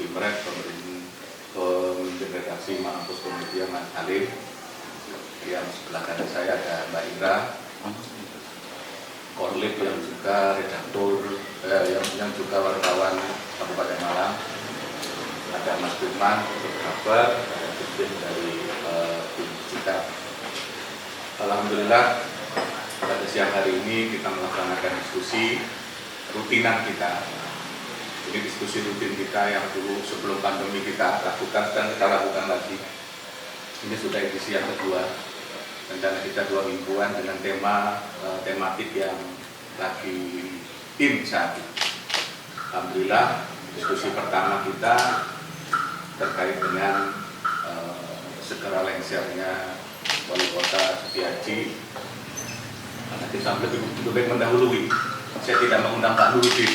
Imret, pemimpin redaksi Mampus Komedia Mas Halim. Yang sebelah kanan saya ada Mbak Ira, Korlip yang juga redaktur, yang juga wartawan Kabupaten Malang. Ada Mas Firman, fotografer, ada tim dari tim kita. Alhamdulillah pada siang hari ini kita melaksanakan diskusi rutinan kita. Ini diskusi rutin kita yang dulu sebelum pandemi kita lakukan dan kita lakukan lagi. Ini sudah edisi yang kedua. Rencana kita 2 mingguan dengan tematik yang lagi in saat ini. Alhamdulillah diskusi pertama kita terkait dengan segera lengsernya Wali Kota Setiaji. Nanti sampai lebih baik mendahului. Saya tidak mengundang Pak Nurudin.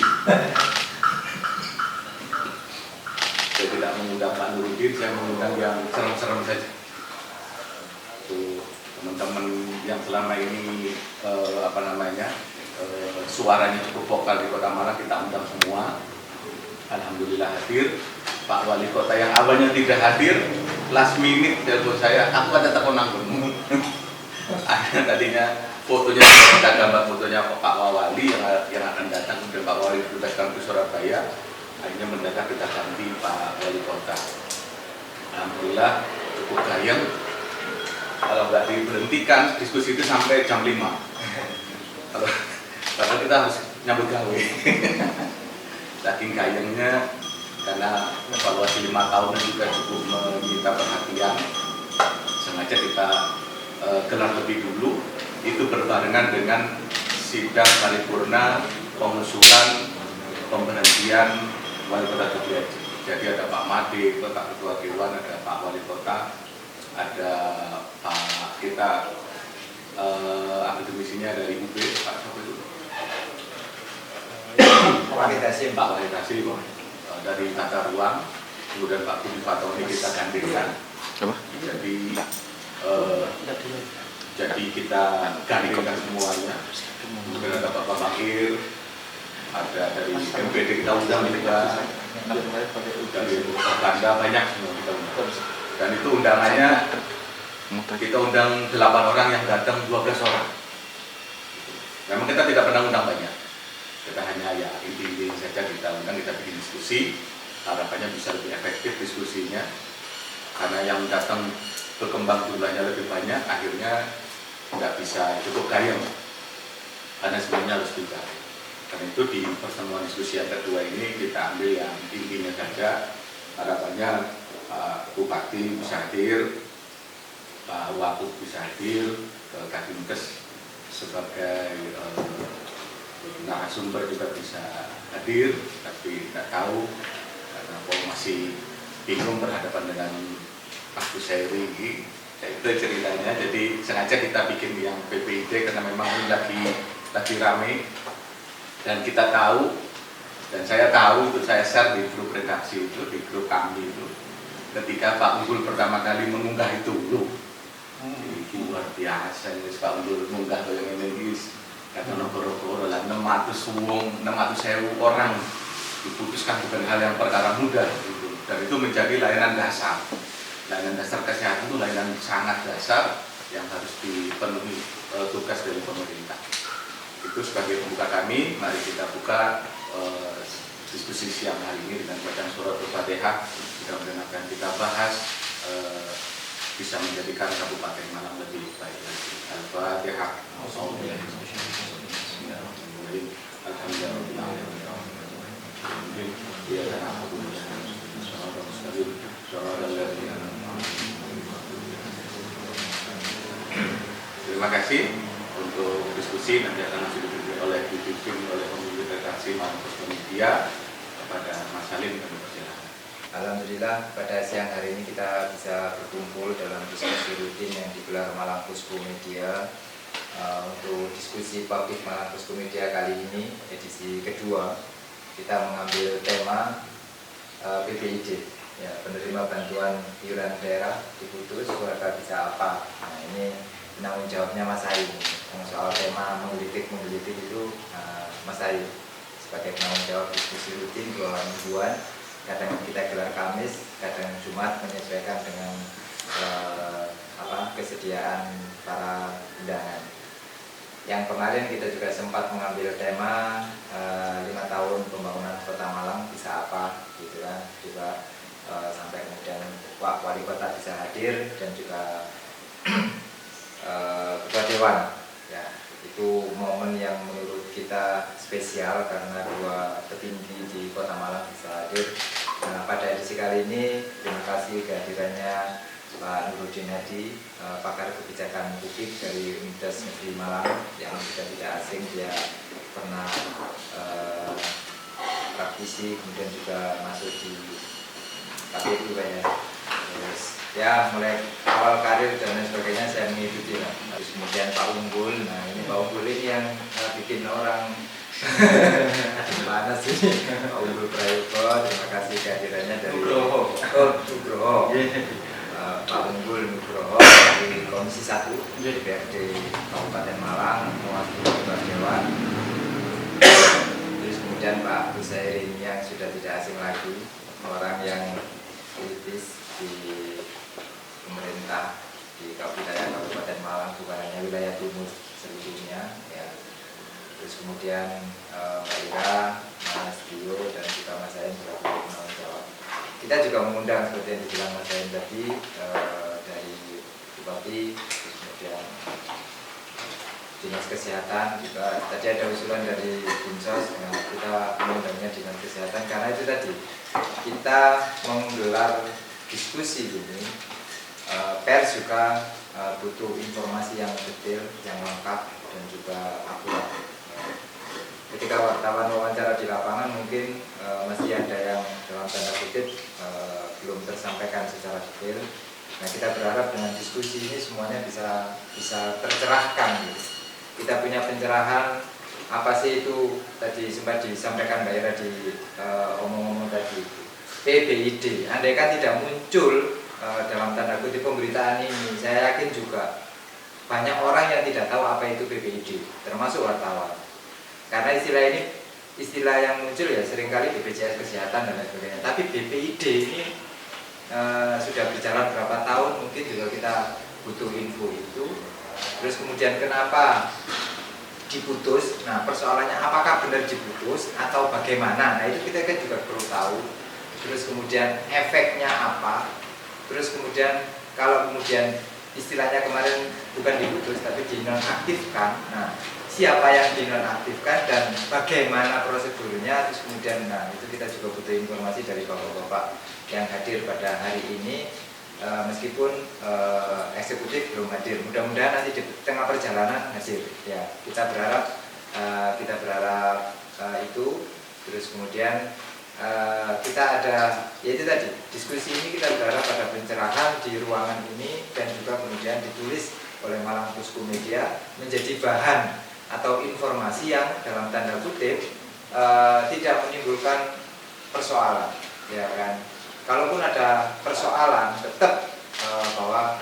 Saya tidak mengundang Pak Nurudin, saya mengundang yang serem-serem saja. Teman-teman yang selama ini suaranya cukup vokal di Kota Malang kita undang semua. Alhamdulillah hadir. Pak Wali Kota yang awalnya tidak hadir, last minute telepon saya, aku ada telepon nanggung. Tadinya fotonya, ada gambar fotonya Pak Wali yang akan datang, kemudian Pak Wali ditugaskan ke Surabaya. Akhirnya mendadak kita ganti Pak Wali Kota. Alhamdulillah cukup gayeng. Kalau nggak diberhentikan diskusi itu sampai jam 5. Karena kita harus nyambut gawe. Saking gayengnya, karena evaluasi 5 tahun juga cukup menyita perhatian. Sengaja kita gelar lebih dulu. Itu berbarengan dengan sidang paripurna pengusulan pemberhentian Wali Kota Setiaji. Jadi ada Pak Made, Pak Ketua Dewan, ada Pak Wali Kota, ada Pak kita akademisinya dari UB, Pak siapa itu? Pak Wahid Hasim dari Tata Ruang, kemudian Pak Budi Fatoni kita gantikan. Jadi kita gantikan semuanya. Kemudian ada Pak Bakir, ada dari MPD kita undang juga, dari Belanda banyak semua kita undang. Dan itu undangannya kita undang 8 orang yang datang 12 orang. Memang kita tidak pernah undang banyak. Kita hanya ya inti-inti saja kita undang, kita bikin diskusi. Harapannya bisa lebih efektif diskusinya. Karena yang datang berkembang jumlahnya lebih banyak, akhirnya nggak bisa cukup gayeng. Karena sebenarnya harus juga. Karena itu di pertemuan diskusi yang kedua ini kita ambil yang intinya saja. Harapannya Pak Bupati bisa hadir, Pak Wagub bisa hadir, Kadinkes sebagai narasumber juga bisa hadir, tapi tidak tahu karena masih bingung berhadapan dengan Pak Busairi ini. Itu ceritanya. Jadi sengaja kita bikin yang PPID karena memang ini lagi rame dan kita tahu dan saya tahu itu saya share di grup redaksi itu, di grup kami itu. Ketika Pak Unggul pertama kali mengunggah itu loh, ini luar biasa ini Pak Unggul mengunggah yang ini kata nogoro-goro lah 600.000 orang diputuskan bukan hal yang perkara mudah gitu. Dan itu menjadi layanan dasar kesehatan itu layanan sangat dasar yang harus dipenuhi tugas dari pemerintah. Itu sebagai pembuka kami, mari kita buka diskusi siang hari ini dengan bacaan surat Al-Fatihah. Mudah-mudahan akan kita bahas bisa menjadikan Kabupaten Malang lebih baik lagi. Al-Fatihah. Terima kasih untuk diskusi nanti akan dipimpin oleh pemimpin redaksi Mampus Komedia kepada Mas Halim kami persilakan. Alhamdulillah pada siang hari ini kita bisa berkumpul dalam diskusi rutin yang digelar Mampus Komedia. Untuk diskusi publik Mampus Komedia kali ini edisi kedua kita mengambil tema PBID, ya, penerima bantuan iuran daerah diputus keluarga bisa apa. Nah ini penanggung jawabnya Mas Ayu. Soal tema menggelitik itu Mas Ayu sebagai penanggung jawab diskusi rutin 2 mingguan kadang kita gelar Kamis, kadang Jumat, menyesuaikan dengan kesediaan para undangan. Yang kemarin kita juga sempat mengambil tema 5 tahun pembangunan Kota Malang bisa apa, gitu kan, juga sampai kemudian Pak Wali Kota bisa hadir dan juga Ketua Dewan. Ya, itu momen yang menurut kita spesial karena 2 petinggi di Kota Malang bisa hadir. Nah, pada edisi kali ini terima kasih kehadirannya Pak Nurudin Hadi, pakar kebijakan publik dari Universitas Negeri Malang yang sudah tidak asing, dia pernah praktisi, kemudian juga masuk di KPU ya. Terus ya mulai awal karir dan lain sebagainya saya mengikuti lah. Terus kemudian Pak Unggul, nah ini Pak Unggul ini yang bikin orang panas sih. Pak Unggul Prayogo, terima kasih kehadirannya dari Nugroho. Pak Unggul Nugroho dari Komisi 1 DPRD Kabupaten Malang, mewakili Ketua Dewan. Terus kemudian Pak Busairin yang sudah tidak asing lagi, orang yang kritis di pemerintah di Kabupaten Malang, bukan hanya wilayah timur seluruhnya ya. Terus kemudian Mbak Ira, Mas Dio, dan juga Mas Zain juga bertanggung jawab. Kita juga mengundang seperti yang dibilang Mas Zain tadi dari Bupati, terus kemudian Dinas Kesehatan juga. Tadi ada usulan dari Dinsos, nah, kita mengundangnya Dinas Kesehatan karena itu tadi kita menggelar diskusi ini. Pers juga butuh informasi yang detail, yang lengkap dan juga akurat. Ketika wartawan wawancara di lapangan mungkin masih ada yang dalam tanda kutip belum tersampaikan secara detail. Nah, kita berharap dengan diskusi ini semuanya bisa tercerahkan gitu. Kita punya pencerahan apa sih itu tadi sempat disampaikan Mbak Ira di omong-omong tadi itu. PBID, andai kan tidak muncul dalam tanda kutip pemberitaan ini, saya yakin juga banyak orang yang tidak tahu apa itu PBID, termasuk wartawan. Karena istilah ini istilah yang muncul ya seringkali BPJS Kesehatan dan lain sebagainya. Tapi BPID ini sudah berjalan berapa tahun, mungkin juga kita butuh info itu. Terus kemudian kenapa diputus? Nah, persoalannya apakah benar diputus atau bagaimana? Nah, itu kita kan juga perlu tahu. Terus kemudian efeknya apa? Terus kemudian kalau kemudian istilahnya kemarin bukan diputus tapi dinonaktifkan. Nah, siapa yang dinonaktifkan dan bagaimana prosedurnya? Terus kemudian, nah itu kita juga butuh informasi dari bapak-bapak yang hadir pada hari ini. Meskipun eksekutif belum hadir, mudah-mudahan nanti di tengah perjalanan hadir. Ya, kita berharap itu. Terus kemudian kita ada, yaitu tadi diskusi ini kita berharap pada pencerahan di ruangan ini dan juga kemudian ditulis oleh Malang Pusku Media menjadi bahan atau informasi yang dalam tanda kutip tidak menimbulkan persoalan, ya kan? Kalaupun ada persoalan, tetap bahwa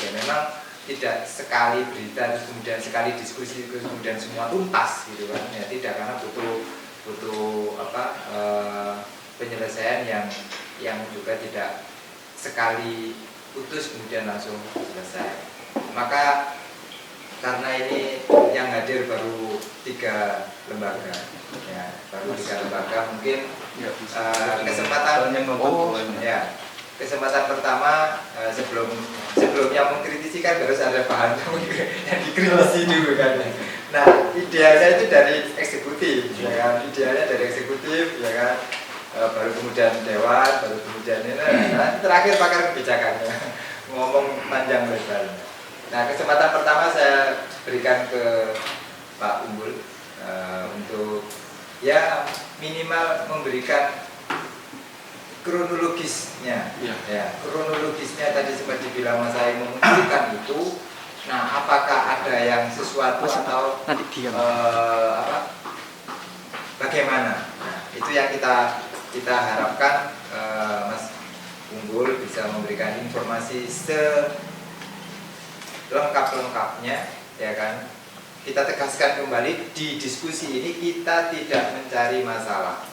ya memang tidak sekali berita terus kemudian sekali diskusi terus kemudian semua tuntas gitu kan? Ya tidak, karena butuh penyelesaian yang juga tidak sekali putus kemudian langsung selesai. Maka karena ini yang hadir baru 3 lembaga, ya, baru 3 lembaga, mungkin kesempatan pertama sebelumnya mengkritisi kan harus ada bahan yang dikritisi dulu kan. Nah, idealnya itu dari eksekutif, ya kan? Idealnya dari eksekutif, ya kan? Baru kemudian dewan, baru kemudian ini, nah, terakhir pakar kebijakannya ngomong panjang lebar. Nah, kesempatan pertama saya berikan ke Pak Unggul untuk ya minimal memberikan kronologisnya. Ya, kronologisnya tadi sempat dibilang Mas Aing memunculkan itu. Nah, apakah ada yang sesuatu atau bagaimana? Nah, itu yang kita harapkan Mas Unggul bisa memberikan informasi selengkap-lengkapnya, ya kan? Kita tegaskan kembali di diskusi ini kita tidak mencari masalah,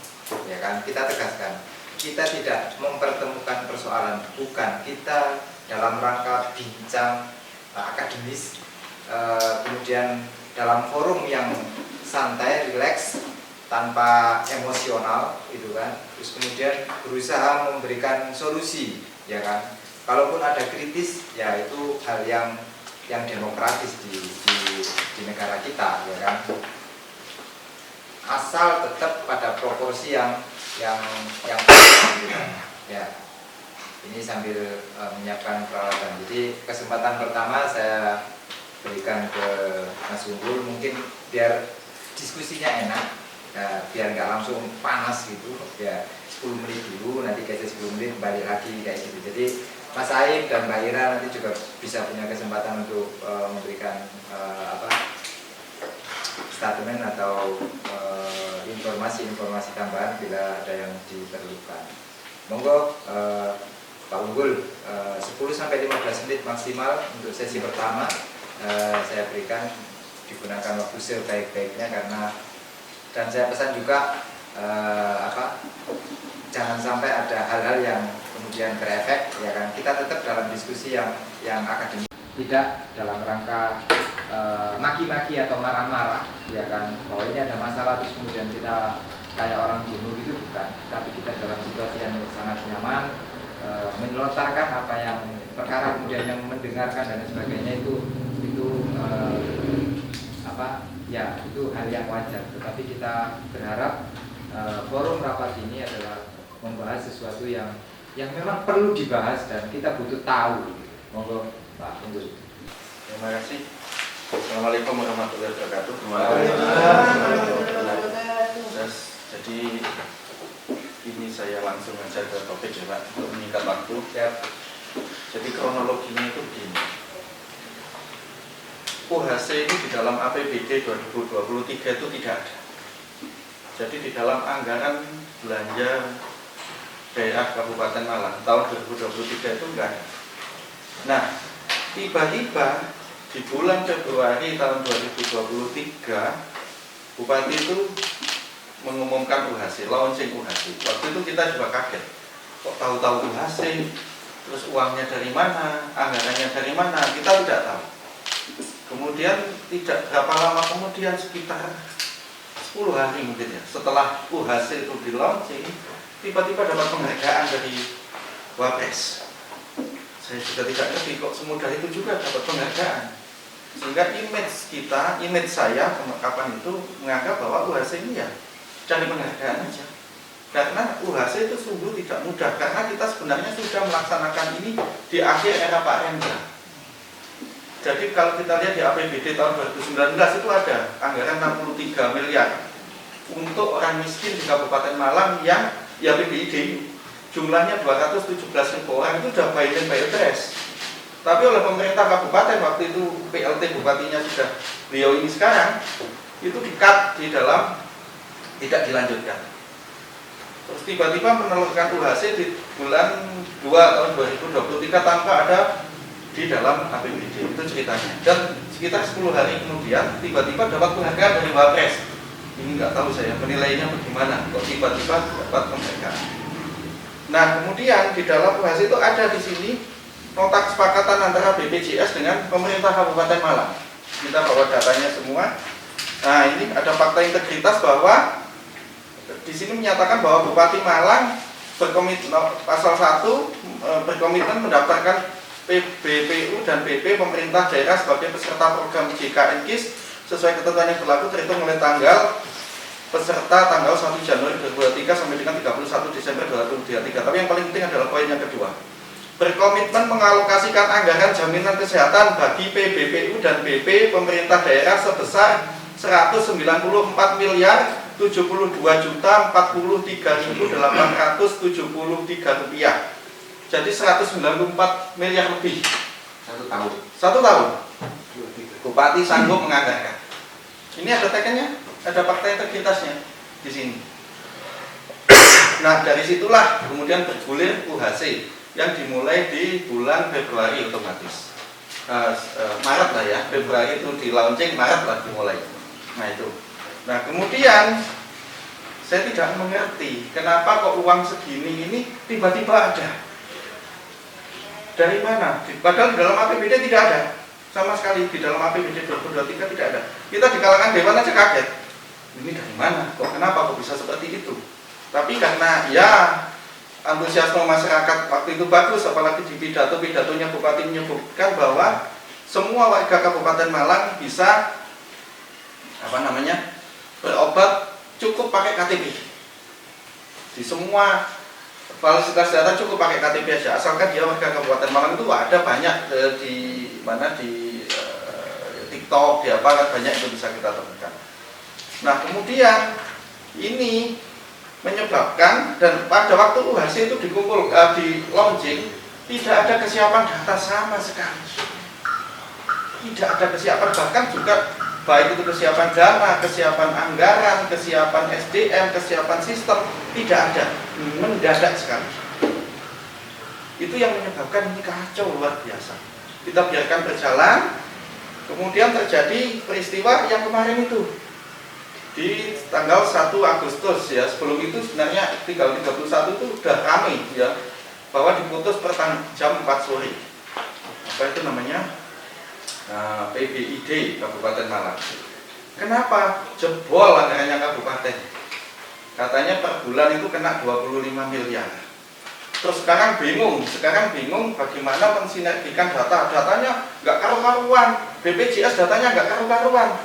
ya kan? Kita tegaskan kita tidak mempertemukan persoalan, bukan, kita dalam rangka bincang akademis, kemudian dalam forum yang santai, rileks, tanpa emosional, gitu kan. Terus kemudian berusaha memberikan solusi, ya kan. Kalaupun ada kritis, ya itu hal yang demokratis di negara kita, ya kan. Asal tetap pada proporsi yang gitu kan. Ya. Ini sambil menyiapkan peralatan. Jadi kesempatan pertama saya berikan ke Mas Unggul, mungkin biar diskusinya enak, ya, biar nggak langsung panas gitu, ya 10 menit dulu, nanti kasih 10 menit kembali lagi kayak gitu. Jadi Mas Aib dan Mbak Ira nanti juga bisa punya kesempatan untuk memberikan statement atau informasi tambahan bila ada yang diperlukan. Monggo Pak Unggul, 10-15 menit maksimal untuk sesi pertama saya berikan, digunakan waktu sebaik-baiknya, karena dan saya pesan juga jangan sampai ada hal-hal yang kemudian berefek, ya kan. Kita tetap dalam diskusi yang akademik, tidak dalam rangka maki-maki atau marah-marah, ya kan, bahwa ini ada masalah terus kemudian kita kayak orang bunuh gitu, bukan. Tapi kita dalam situasi yang sangat nyaman, melontarkan apa yang perkara, kemudian yang mendengarkan dan sebagainya itu itu hal yang wajar. Tetapi kita berharap forum rapat ini adalah membahas sesuatu yang memang perlu dibahas dan kita butuh tahu. Monggo Pak Unggul. Terima kasih. Assalamualaikum warahmatullahi wabarakatuh. Jadi ini saya langsung aja ke topik ya Pak, untuk meningkat waktu. Ya. Jadi kronologinya itu begini. UHC ini di dalam APBD 2023 itu tidak ada. Jadi di dalam anggaran belanja daerah Kabupaten Malang tahun 2023 itu enggak ada. Nah, tiba-tiba di bulan Februari tahun 2023 Bupati itu mengumumkan UHC, launching UHC. Waktu itu kita juga kaget, kok tahu-tahu UHC, terus uangnya dari mana, anggarannya dari mana, kita tidak tahu. Kemudian tidak berapa lama kemudian, sekitar 10 hari mungkin ya, setelah UHC itu di launching, tiba-tiba dapat penghargaan dari Wapres. Saya juga tidak ngerti kok semudah itu juga dapat penghargaan. Sehingga image saya kapan itu menganggap bahwa UHC ini ya cari penghargaan aja. Karena UHC itu sungguh tidak mudah, karena kita sebenarnya sudah melaksanakan ini di akhir era Pak Rendra. Jadi kalau kita lihat di APBD tahun 2019 itu ada anggaran 63 miliar untuk orang miskin di Kabupaten Malang yang ya PBID jumlahnya 217.000 orang, itu sudah buy-in by address. Tapi oleh pemerintah kabupaten waktu itu, PLT bupatinya sudah beliau ini sekarang, itu di-cut di dalam, tidak dilanjutkan. Terus tiba-tiba menelurkan UHC di bulan 2 tahun 2023 tanpa ada di dalam APBD, itu ceritanya. Dan sekitar 10 hari kemudian tiba-tiba dapat penghargaan dari Wapres. Ini nggak tahu saya penilainya bagaimana, kok tiba-tiba dapat penghargaan. Nah, kemudian di dalam UHC itu ada di sini nota kesepakatan antara BPJS dengan pemerintah Kabupaten Malang. Kita bawa datanya semua. Nah, ini ada fakta integritas bahwa di sini menyatakan bahwa Bupati Malang berkomitmen, pasal 1 berkomitmen mendaftarkan BPU dan PP pemerintah daerah sebagai peserta program JKN KIS sesuai ketentuan yang berlaku terhitung mulai tanggal peserta tanggal 1 Januari 2023 sampai dengan 31 Desember 2023. Tapi yang paling penting adalah poin yang kedua. Berkomitmen mengalokasikan anggaran jaminan kesehatan bagi PBPU dan BP pemerintah daerah sebesar 194 miliar 72.043.873 rupiah. Jadi 194 miliar lebih. Satu tahun. Bupati sanggup menganggarkan. Ini ada tekennya, ada fakta integritasnya di sini. Nah, dari situlah kemudian bergulir UHC yang dimulai di bulan Februari otomatis. Maret lah ya, Februari itu di launching, Maret lah dimulai. Nah itu. Nah kemudian saya tidak mengerti kenapa kok uang segini ini tiba-tiba ada. Dari mana? Padahal di dalam APBD tidak ada. Sama sekali di dalam APBD 2023 tidak ada. Kita di kalangan dewan aja kaget. Ini dari mana? Kok kenapa kok bisa seperti itu? Tapi karena ya antusiasme masyarakat waktu itu bagus, apalagi di pidatonya Bupati menyebutkan bahwa semua warga Kabupaten Malang bisa berobat cukup pakai KTP. Di semua fasilitas data cukup pakai KTP aja, asalkan dia warga Kabupaten Malang. Itu ada banyak di TikTok, di apa kan banyak itu bisa kita temukan. Nah kemudian ini menyebabkan, dan pada waktu UHC itu dikumpul di launching, tidak ada kesiapan data sama sekali. Tidak ada kesiapan, bahkan juga baik itu kesiapan dana, kesiapan anggaran, kesiapan SDM, kesiapan sistem, tidak ada, mendadak sekali. Itu yang menyebabkan ini kacau luar biasa. Kita biarkan berjalan, kemudian terjadi peristiwa yang kemarin itu di tanggal 1 Agustus ya. Sebelum itu sebenarnya tanggal 31 itu sudah ramai ya, bahwa diputus per jam 4 sore. Apa itu namanya? PBID Kabupaten Malang. Kenapa jebol anggarannya kabupaten? Katanya per bulan itu kena 25 miliar. Terus sekarang bingung bagaimana mensinergikan datanya nggak karu-karuan, BPJS datanya nggak karu-karuan.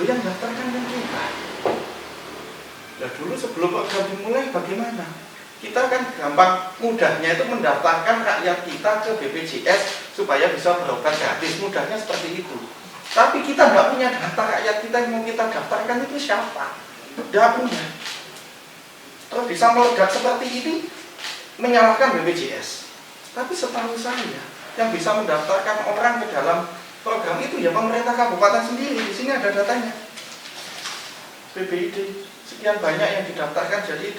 Lu yang daftar kan kita. Nah dulu sebelum program dimulai bagaimana? Kita kan gampang mudahnya itu mendaftarkan rakyat kita ke BPJS supaya bisa berobat gratis, mudahnya seperti itu. Tapi kita nggak punya data rakyat kita yang mau kita daftarkan itu siapa? Nggak punya. Terus bisa meledak seperti ini, menyalahkan BPJS. Tapi setahu saya, yang bisa mendaftarkan orang ke dalam program itu ya pemerintah kabupaten sendiri. Di sini ada datanya. PBID sekian banyak yang didaftarkan, jadi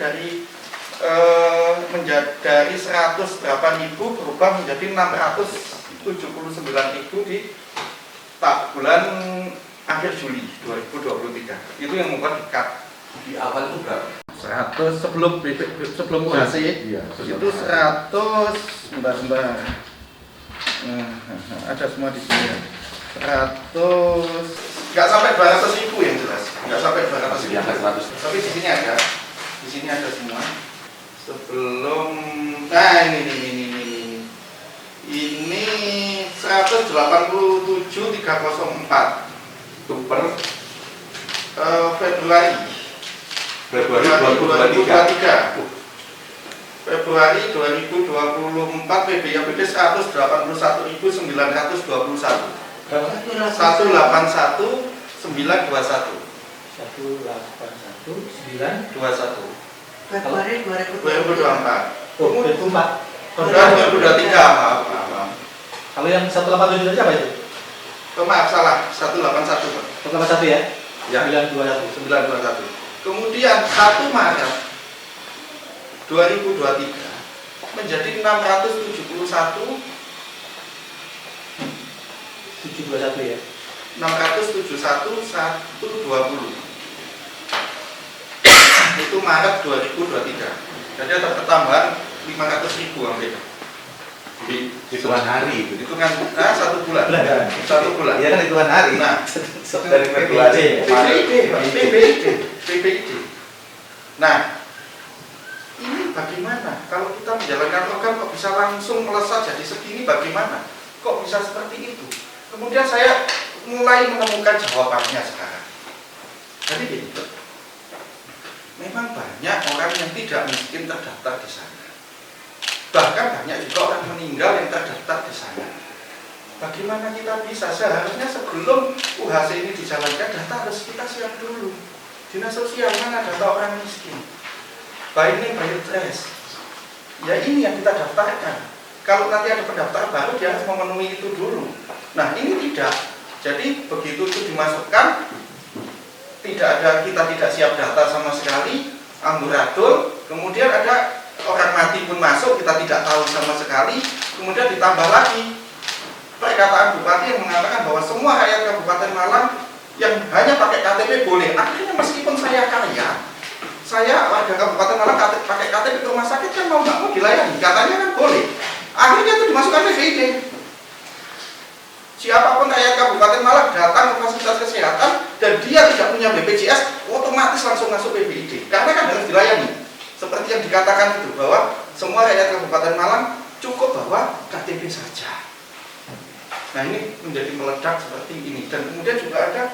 dari 100 berapa ribu berubah menjadi 679.000 di bulan akhir Juli 2023. Itu yang membuat di-cut. Di awal itu berapa? 100 sebelum UHC Iya, itu 100 sebentar. Ada semua di sini. 100 nggak sampai 200.000 yang jelas. Nggak sampai 200.000. Di angka 100. Tapi di sini ada. Di sini ada semua. Sebelum ini 187.304 Itu per Februari 2023. Februari 2024 PBID 181.921. 181.921. 181.921 Februari 2024. Oh, 2004. 2023, maaf. Kalau yang 187 tadi apa itu? Maaf, salah. 181, Pak. 181 ya? Ya. 921. 921. Kemudian 1 Maret 2023 menjadi 671 721 ya? 671.120. Itu Maret 2023. Jadi ada pertambahan 500.000 hampir. Di hitungan hari itu. Itu kan 1 bulan. Bulan. 1 bulan. Iya kan hitungan hari. Nah, Dari Februari. PBID. Nah, ini bagaimana? Kalau kita menjalankan program kok bisa langsung melesat jadi segini, bagaimana? Kok bisa seperti itu? Kemudian saya mulai menemukan jawabannya sekarang. Jadi gini, memang banyak orang yang tidak miskin terdaftar di sana. Bahkan banyak juga orang meninggal yang terdaftar di sana. Bagaimana kita bisa? Seharusnya sebelum UHC ini dijalankan, data harus kita siap dulu. Dinas sosial mana data orang miskin? By name, by address. Ya ini yang kita daftarkan. Kalau nanti ada pendaftar baru, dia harus memenuhi itu dulu. Nah ini tidak. Jadi begitu itu dimasukkan, kita tidak siap data sama sekali, amburadul. Kemudian ada orang mati pun masuk, kita tidak tahu sama sekali. Kemudian ditambah lagi perkataan bupati yang mengatakan bahwa semua rakyat Kabupaten Malang yang hanya pakai KTP boleh. Akhirnya meskipun saya kaya, saya warga Kabupaten Malang pakai KTP ke rumah sakit kan mau nggak mau dilayani, katanya kan boleh. Akhirnya itu dimasukkan PBID. Siapapun rakyat Kabupaten Malang datang ke fasilitas kesehatan dan dia tidak punya BPJS, otomatis langsung masuk PBID. Karena kan harus dilayani. Seperti yang dikatakan itu, bahwa semua rakyat Kabupaten Malang cukup bawa KTP saja. Nah ini menjadi meledak seperti ini. Dan kemudian juga ada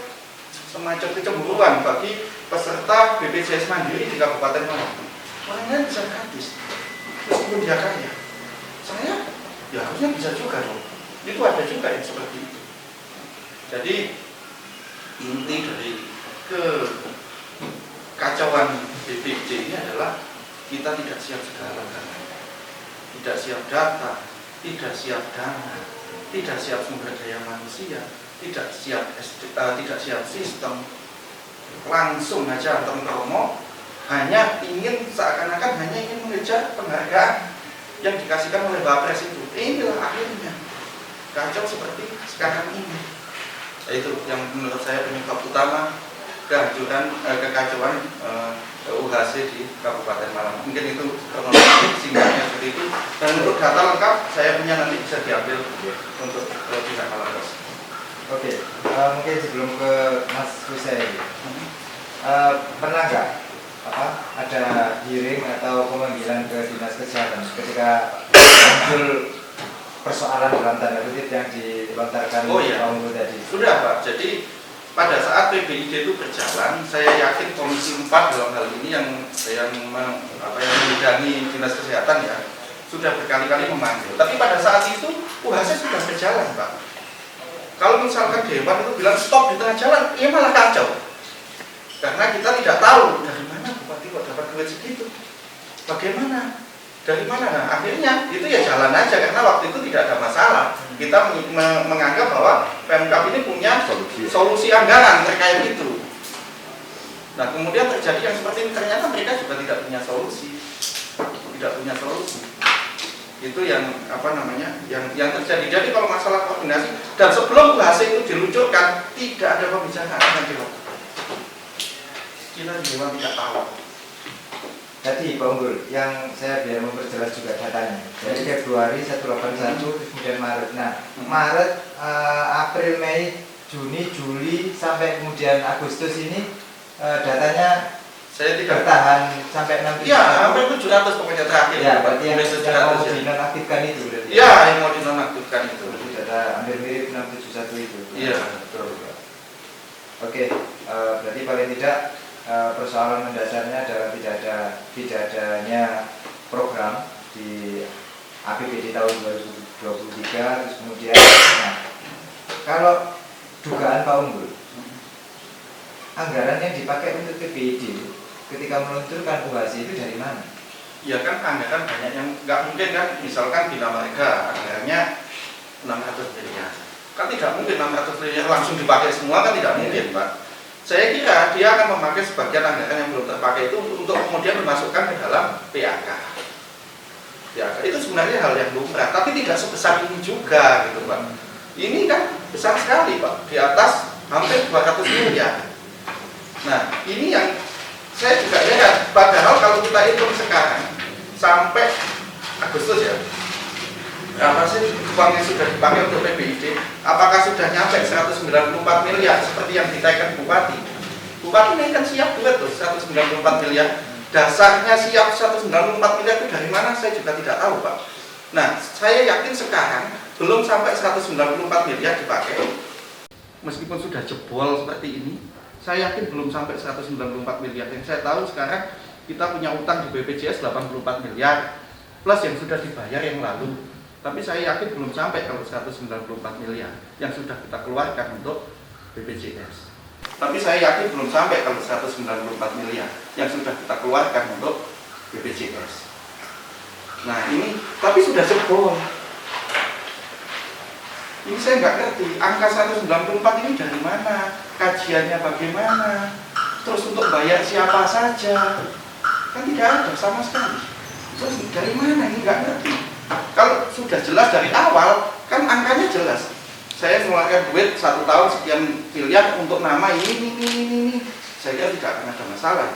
semacam kecemburuan bagi peserta BPJS Mandiri di Kabupaten Malang. Orangnya bisa gratis, meskipun dia kaya. Saya ya harusnya bisa juga dong. Itu ada juga yang seperti itu. Jadi inti dari kekacauan BPJ ini adalah kita tidak siap segala-galanya, tidak siap data, tidak siap dana, tidak siap sumber daya manusia, tidak siap sistem, langsung aja promo, hanya ingin seakan-akan hanya ingin mengejar penghargaan yang dikasihkan oleh Bapak Pres itu. Inilah akhirnya kacau seperti sekarang ini. Itu yang menurut saya penyebab utama kehancuran kekacauan UHC di Kabupaten Malang. Mungkin itu kronologi singkatnya seperti itu. Dan untuk data lengkap saya punya nanti bisa diambil untuk pihak Malang. Oke, mungkin sebelum ke Mas Hussein, pernah nggak ada hearing atau pemanggilan ke Dinas Kesehatan ketika muncul persoalan dalam tanda kutip yang dilontarkan Pak Unggul tadi? Sudah Pak, jadi pada saat PBID itu berjalan, saya yakin Komisi 4 dalam hal ini yang membidangi Dinas Kesehatan ya sudah berkali-kali memanggil. Tapi pada saat itu UHC sudah berjalan Pak. Kalau misalkan Dewan itu bilang stop di tengah jalan, ya malah kacau. Karena kita tidak tahu dari mana Bupati kok dapat duit segitu. Bagaimana? Dari mana? Nah, akhirnya itu ya jalan aja karena waktu itu tidak ada masalah. Kita menganggap bahwa Pemkab ini punya solusi anggaran terkait itu. Nah, kemudian terjadi yang seperti ini, ternyata mereka juga tidak punya solusi. Tidak punya solusi. Itu yang yang terjadi. Jadi kalau masalah koordinasi dan sebelum UHC itu diluncurkan tidak ada pembicaraan yang dilakukan. Kita di Dewan tidak tahu. Tadi Pak Unggul, yang saya biar memperjelas juga datanya. Dari Februari 181 kemudian Maret. Nah, Maret, April, Mei, Juni, Juli sampai kemudian Agustus ini datanya saya tidak bertahan sampai 6. Iya, hampir 700 pokoknya terakhir. Ya, berarti yang mau ya. dinonaktifkan itu berarti. Iya, yang mau dinonaktifkan itu. Data hampir mirip 671 itu. Iya, betul. Oke, berarti paling tidak persoalan mendasarnya adalah tidak adanya program di APBD tahun 2023. Terus kemudian, kalau dugaan Pak Unggul, anggaran yang dipakai untuk PBID ketika meluncurkan UHC itu dari mana? Ya kan anggaran banyak yang nggak mungkin kan, misalkan Bina Marga anggarannya 600 miliar. Kan tidak mungkin 600 miliar langsung dipakai semua, kan tidak mungkin Pak. Saya kira dia akan memakai sebagian anggaran yang belum terpakai itu untuk kemudian dimasukkan ke dalam PAK. Itu sebenarnya hal yang lumrah, tapi tidak sebesar ini juga gitu Pak. Ini kan besar sekali Pak, di atas hampir 200 miliar. Nah, ini yang saya juga lihat, padahal kalau kita hitung sekarang sampai Agustus ya, berapa sih uang yang sudah dipakai untuk PBID? Apakah sudah nyampe 194 miliar seperti yang ditekan Bupati? Bupati ini kan siap duit tuh 194 miliar. Dasarnya siap 194 miliar itu dari mana? Saya juga tidak tahu Pak. Nah, saya yakin sekarang belum sampai 194 miliar dipakai. Meskipun sudah jebol seperti ini, saya yakin belum sampai 194 miliar. Yang saya tahu sekarang kita punya utang di BPJS 84 miliar plus yang sudah dibayar yang lalu. Tapi saya yakin belum sampai kalau 194 miliar yang sudah kita keluarkan untuk BPJS. Tapi saya yakin belum sampai kalau 194 miliar yang sudah kita keluarkan untuk BPJS. Nah ini, tapi sudah jebol. Ini saya nggak ngerti, angka 194 ini dari mana? Kajiannya bagaimana? Terus untuk bayar siapa saja? Kan tidak ada sama sekali. Terus dari mana? Ini nggak ngerti. Kalau sudah jelas dari awal, kan angkanya jelas. Saya mengeluarkan duit 1 tahun sekian miliar untuk nama ini. Saya kira tidak akan ada masalah.